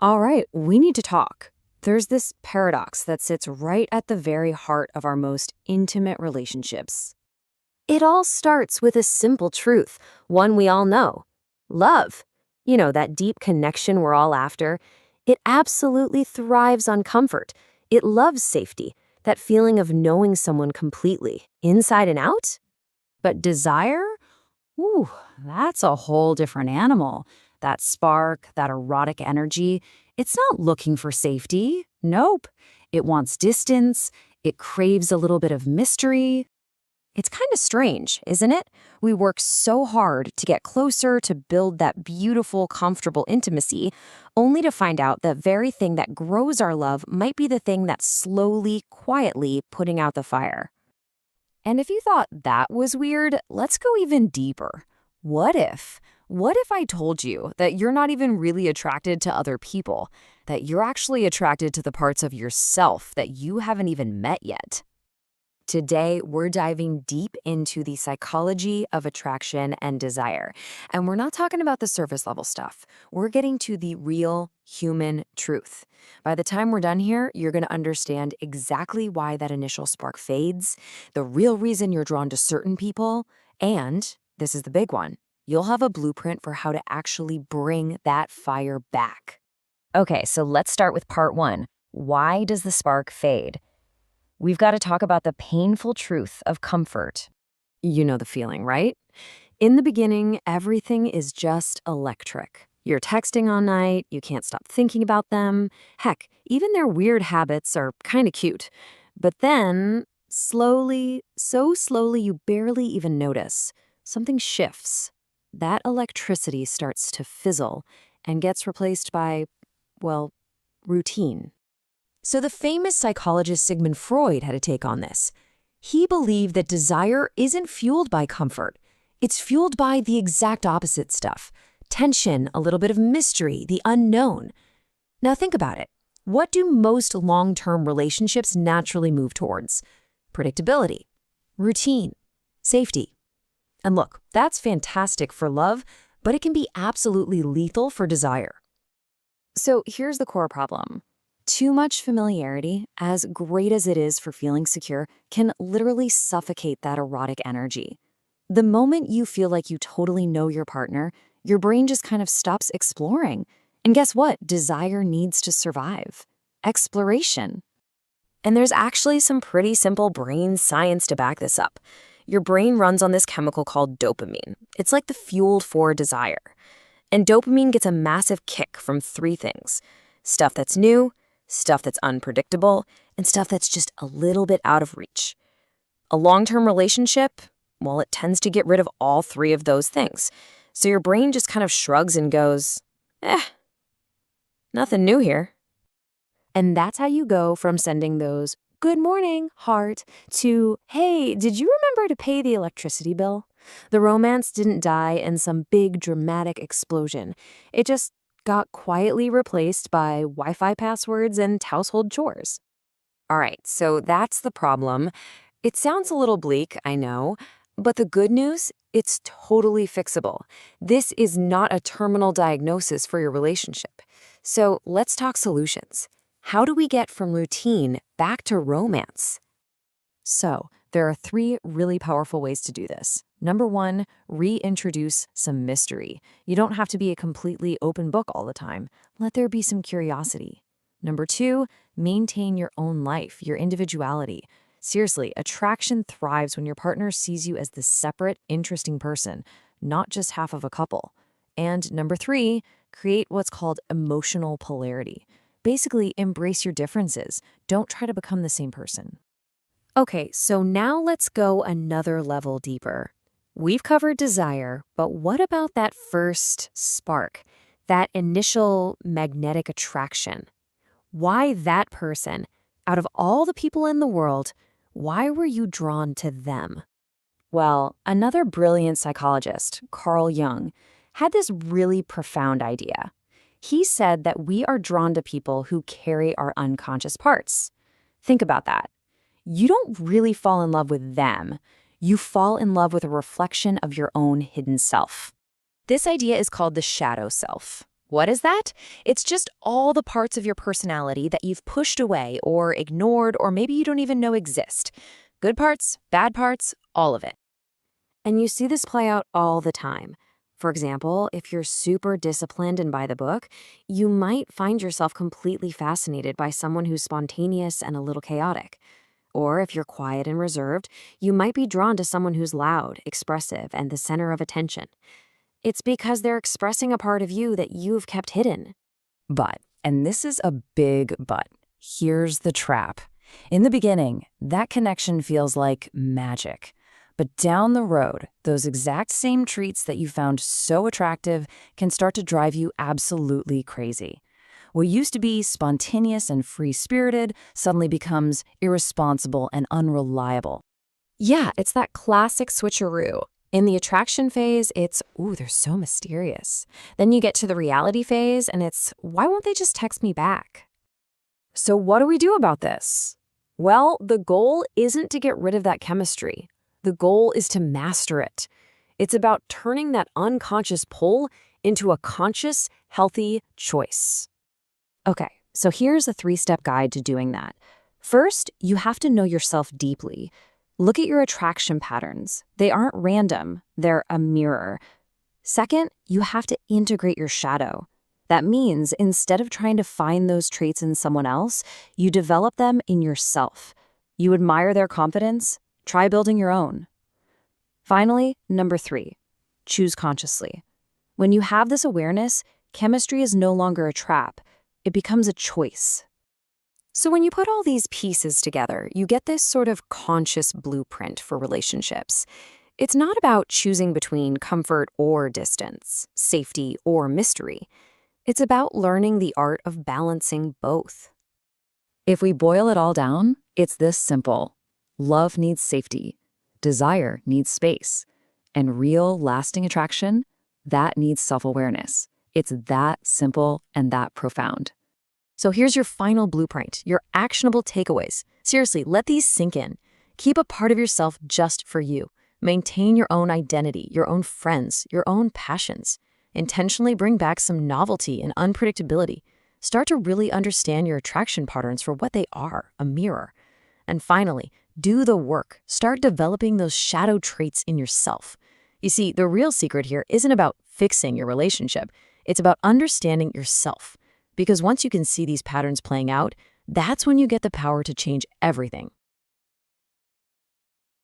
All right, we need to talk. There's this paradox that sits right at the very heart of our most intimate relationships. It all starts with a simple truth, one we all know: love. You know, that deep connection we're all after. It absolutely thrives on comfort. It loves safety, that feeling of knowing someone completely, inside and out. But desire? Ooh, that's a whole different animal. That spark, that erotic energy, it's not looking for safety. Nope. It wants distance. It craves a little bit of mystery. It's kind of strange, isn't it? We work so hard to get closer, to build that beautiful, comfortable intimacy, only to find out the very thing that grows our love might be the thing that's slowly, quietly putting out the fire. And if you thought that was weird, let's go even deeper. What if? What if I told you that you're not even really attracted to other people, that you're actually attracted to the parts of yourself that you haven't even met yet? Today, we're diving deep into the psychology of attraction and desire. And we're not talking about the surface level stuff. We're getting to the real human truth. By the time we're done here, you're going to understand exactly why that initial spark fades, the real reason you're drawn to certain people, and, this is the big one, you'll have a blueprint for how to actually bring that fire back. Okay, so let's start with part one. Why does the spark fade? We've got to talk about the painful truth of comfort. You know the feeling, right? In the beginning, everything is just electric. You're texting all night, you can't stop thinking about them. Heck, even their weird habits are kind of cute. But then, slowly, so slowly you barely even notice, something shifts. That electricity starts to fizzle and gets replaced by, well, routine. So the famous psychologist Sigmund Freud had a take on this. He believed that desire isn't fueled by comfort. It's fueled by the exact opposite stuff: tension, a little bit of mystery, the unknown. Now think about it. What do most long-term relationships naturally move towards? Predictability, routine, safety. And look, that's fantastic for love, but it can be absolutely lethal for desire. So here's the core problem. Too much familiarity, as great as it is for feeling secure, can literally suffocate that erotic energy. The moment you feel like you totally know your partner, your brain just kind of stops exploring. And guess what? Desire needs to survive. Exploration. And there's actually some pretty simple brain science to back this up. Your brain runs on this chemical called dopamine. It's like the fuel for desire. And dopamine gets a massive kick from three things: stuff that's new, stuff that's unpredictable, and stuff that's just a little bit out of reach. A long-term relationship, well, it tends to get rid of all three of those things. So your brain just kind of shrugs and goes, nothing new here. And that's how you go from sending those "good morning, heart" to "hey, did you remember to pay the electricity bill?" The romance didn't die in some big dramatic explosion. It just got quietly replaced by Wi-Fi passwords and household chores. All right, so that's the problem. It sounds a little bleak, I know, but the good news, it's totally fixable. This is not a terminal diagnosis for your relationship. So let's talk solutions. How do we get from routine back to romance? So there are three really powerful ways to do this. Number one, reintroduce some mystery. You don't have to be a completely open book all the time. Let there be some curiosity. Number two, maintain your own life, your individuality. Seriously, attraction thrives when your partner sees you as the separate, interesting person, not just half of a couple. And number three, create what's called emotional polarity. Basically, embrace your differences. Don't try to become the same person. Okay, so now let's go another level deeper. We've covered desire, but what about that first spark, that initial magnetic attraction? Why that person? Out of all the people in the world, why were you drawn to them? Well, another brilliant psychologist, Carl Jung, had this really profound idea. He said that we are drawn to people who carry our unconscious parts. Think about that. You don't really fall in love with them. You fall in love with a reflection of your own hidden self. This idea is called the shadow self, What is that? It's just all the parts of your personality that you've pushed away or ignored or maybe you don't even know exist. Good parts, bad parts, all of it. And you see this play out all the time. For example, if you're super disciplined and by the book, you might find yourself completely fascinated by someone who's spontaneous and a little chaotic. Or if you're quiet and reserved, you might be drawn to someone who's loud, expressive, and the center of attention. It's because they're expressing a part of you that you've kept hidden. But, and this is a big but, here's the trap. In the beginning, that connection feels like magic. But down the road, those exact same traits that you found so attractive can start to drive you absolutely crazy. What used to be spontaneous and free-spirited suddenly becomes irresponsible and unreliable. Yeah, it's that classic switcheroo. In the attraction phase, it's, ooh, they're so mysterious. Then you get to the reality phase, and it's, why won't they just text me back? So what do we do about this? Well, the goal isn't to get rid of that chemistry. The goal is to master it. It's about turning that unconscious pull into a conscious, healthy choice. Okay, so here's a 3-step guide to doing that. First, you have to know yourself deeply. Look at your attraction patterns. They aren't random, they're a mirror. Second, you have to integrate your shadow. That means instead of trying to find those traits in someone else, you develop them in yourself. You admire their confidence, try building your own. Finally, number 3, choose consciously. When you have this awareness, chemistry is no longer a trap. It becomes a choice. So when you put all these pieces together, you get this sort of conscious blueprint for relationships. It's not about choosing between comfort or distance, safety or mystery. It's about learning the art of balancing both. If we boil it all down, it's this simple. Love needs safety. Desire needs space. And real, lasting attraction, that needs self-awareness. It's that simple and that profound. So here's your final blueprint, your actionable takeaways. Seriously, let these sink in. Keep a part of yourself just for you. Maintain your own identity, your own friends, your own passions. Intentionally bring back some novelty and unpredictability. Start to really understand your attraction patterns for what they are, a mirror. And finally, do the work. Start developing those shadow traits in yourself. You see, the real secret here isn't about fixing your relationship. It's about understanding yourself. Because once you can see these patterns playing out, that's when you get the power to change everything.